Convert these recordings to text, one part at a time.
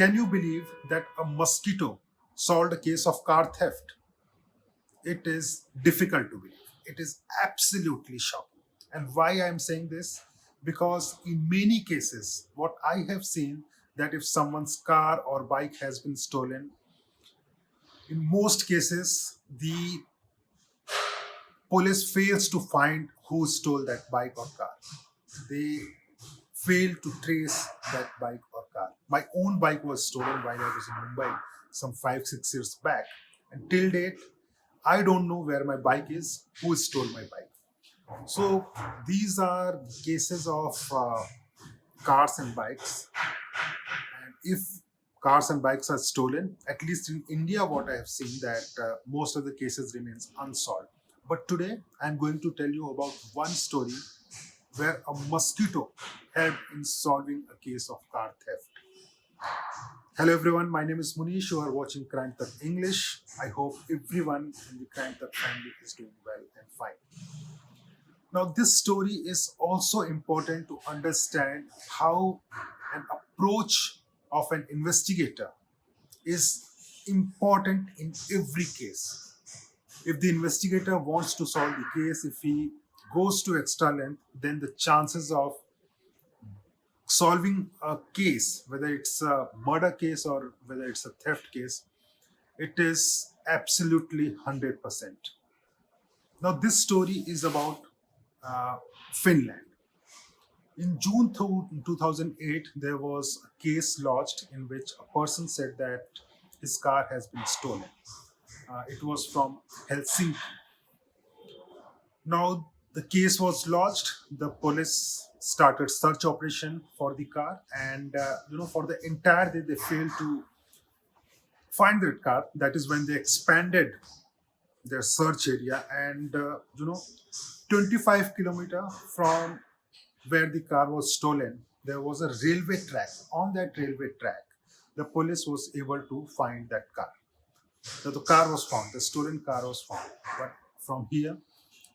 Can you believe that a mosquito solved a case of car theft? It is difficult to believe. It is absolutely shocking. And why I am saying this? Because in many cases, what I have seen that if someone's car or bike has been stolen, in most cases, the police fails to find who stole that bike or car. They fail to trace that bike or car. My own bike was stolen while I was in Mumbai some 5, 6 years back. And till date, I don't know where my bike is, who stole my bike. So these are cases of cars and bikes. And if cars and bikes are stolen, at least in India, what I have seen that most of the cases remains unsolved. But today, I'm going to tell you about one story where a mosquito helped in solving a case of car theft. Hello everyone, my name is Munish. You are watching Crimetak English. I hope everyone in the Crimetak family is doing well and fine. Now, this story is also important to understand how an approach of an investigator is important in every case. If the investigator wants to solve the case, if he goes to extra length, then the chances of solving a case, whether it's a murder case or whether it's a theft case, it is absolutely 100%. Now, this story is about Finland. In June 2008, there was a case lodged in which a person said that his car has been stolen. It was from Helsinki. Now, the case was lodged. The police started search operation for the car, and for the entire day they failed to find that car. That is when they expanded their search area, and 25 kilometer from where the car was stolen, there was a railway track. On that railway track, the police was able to find that car. So the car was found, the stolen car was found. But from here,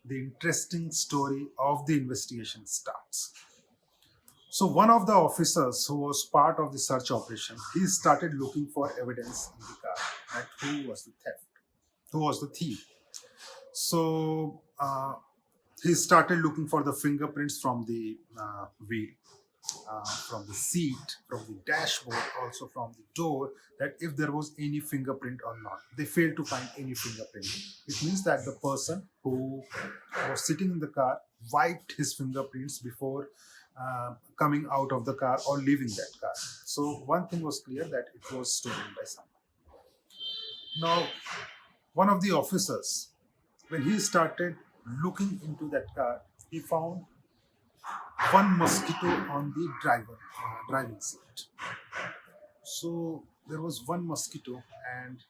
the interesting story of the investigation starts. So one of the officers who was part of the search operation, he started looking for evidence in the car that who was the thief. So he started looking for the fingerprints from the wheel, from the seat, from the dashboard, also from the door, that if there was any fingerprint or not. They failed to find any fingerprint. It means that the person who was sitting in the car wiped his fingerprints before coming out of the car or leaving that car. So one thing was clear, that it was stolen by someone. Now, one of the officers, when he started looking into that car, he found one mosquito on the driving seat. So there was one mosquito, and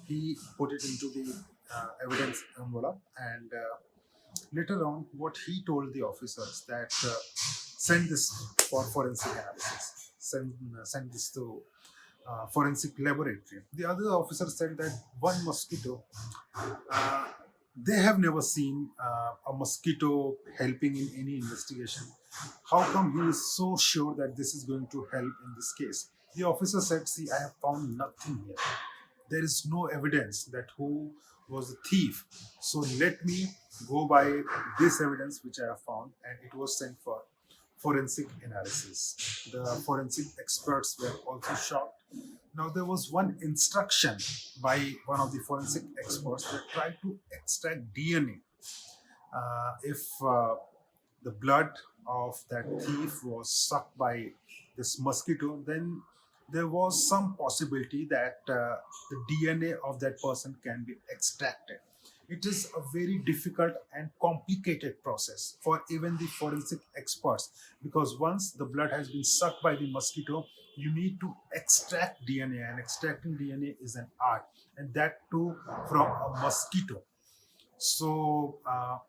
he put it into the evidence envelope. And later on, what he told the officers that send this for forensic analysis, send this to forensic laboratory. The other officer said that one mosquito. They have never seen a mosquito helping in any investigation. How come he is so sure that this is going to help in this case? The officer said, "See, I have found nothing here. There is no evidence that who was the thief. So let me go by this evidence which I have found," and it was sent for forensic analysis. The forensic experts were also shocked. Now, there was one instruction by one of the forensic experts that tried to extract DNA. If the blood of that thief was sucked by this mosquito, then there was some possibility that the DNA of that person can be extracted. It is a very difficult and complicated process for even the forensic experts, because once the blood has been sucked by the mosquito, you need to extract DNA, and extracting DNA is an art, and that too from a mosquito. So,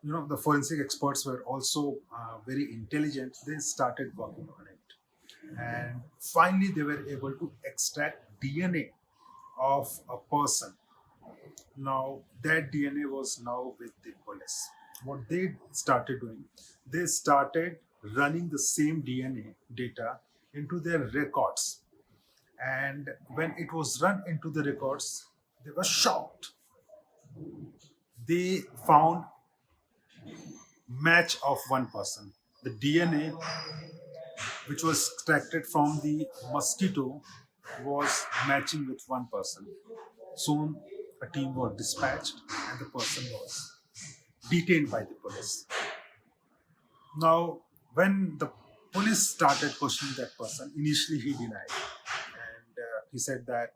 the forensic experts were also very intelligent. They started working on it. And finally, they were able to extract DNA of a person. Now, that DNA was now with the police. What they started doing, they started running the same DNA data into their records. And when it was run into the records, they were shocked. They found match of one person. The DNA which was extracted from the mosquito was matching with one person. Soon a team was dispatched and the person was detained by the police. Now, when the police started questioning that person, initially he denied, and he said that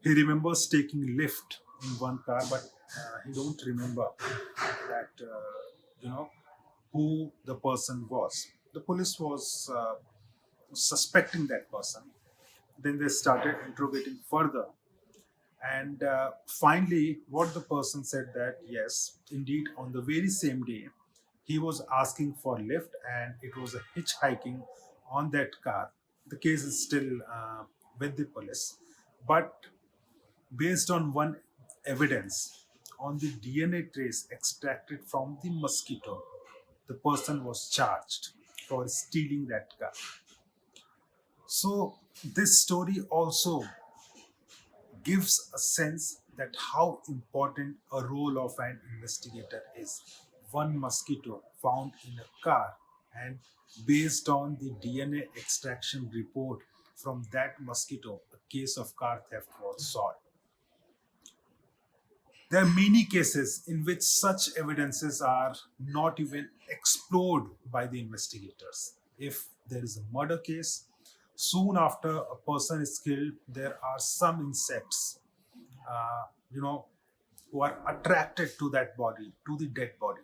he remembers taking lift in one car, but he don't remember that who the person was. The police was suspecting that person. Then they started interrogating further, and finally, what the person said that yes, indeed, on the very same day, he was asking for lift, and it was a hitchhiking on that car. The case is still with the police, but based on one evidence on the DNA trace extracted from the mosquito, the person was charged for stealing that car. So this story also gives a sense that how important a role of an investigator is. One mosquito found in a car, and based on the DNA extraction report from that mosquito, a case of car theft was solved. There are many cases in which such evidences are not even explored by the investigators. If there is a murder case, soon after a person is killed, there are some insects, uh, you know, who are attracted to that body, to the dead body.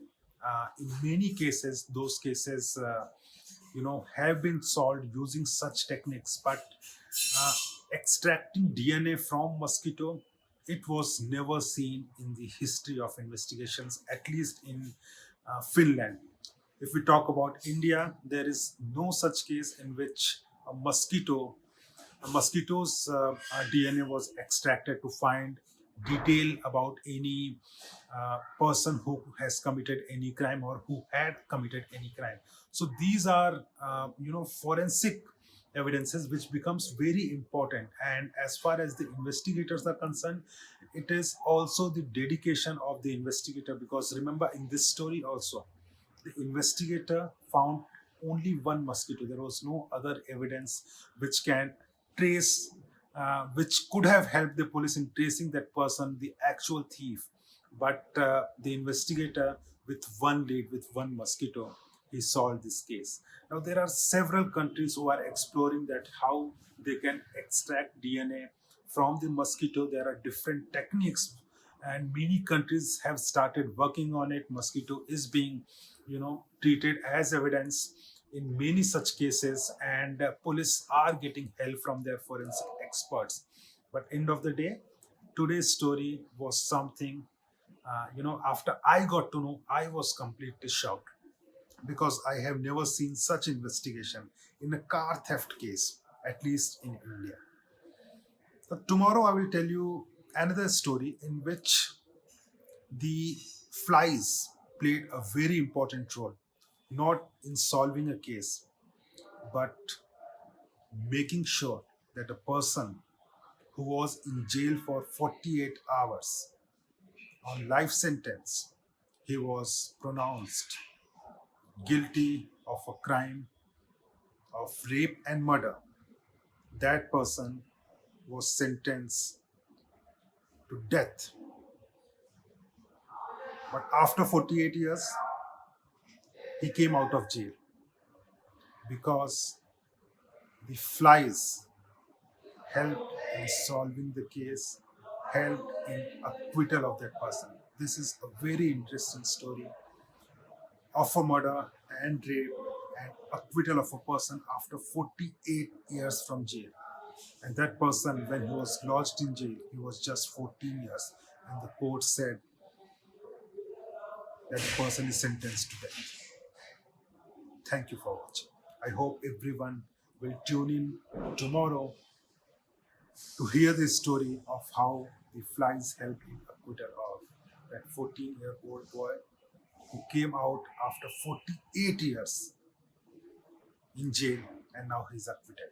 In many cases, those cases, have been solved using such techniques. But uh, extracting DNA from mosquito, it was never seen in the history of investigations, at least in Finland. If we talk about India, there is no such case in which a mosquito's DNA was extracted to find detail about any person who has committed any crime or who had committed any crime. So these are, forensic evidences which becomes very important. And as far as the investigators are concerned, it is also the dedication of the investigator, because remember, in this story also, the investigator found only one mosquito. There was no other evidence which can trace, which could have helped the police in tracing that person, the actual thief. But the investigator, with one lead, with one mosquito, he solved this case. Now there are several countries who are exploring that how they can extract DNA from the mosquito. There are different techniques, and many countries have started working on it. Mosquito is being, treated as evidence in many such cases, and police are getting help from their forensic experts. But end of the day, today's story was something, after I got to know, I was completely shocked, because I have never seen such investigation in a car theft case, at least in India. So tomorrow I will tell you another story in which the flies played a very important role, not in solving a case, but making sure that a person who was in jail for 48 hours on life sentence, he was pronounced guilty of a crime of rape and murder. That person was sentenced to death. But after 48 years, he came out of jail because the flies helped in solving the case, helped in acquittal of that person. This is a very interesting story of a murder and rape and acquittal of a person after 48 years from jail. And that person, when he was lodged in jail, he was just 14 years. And the court said that the person is sentenced to death. Thank you for watching. I hope everyone will tune in tomorrow to hear the story of how the flies helped in acquittal of that 14-year-old boy who came out after 48 years in jail, and now he's acquitted.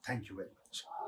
Thank you very much. much.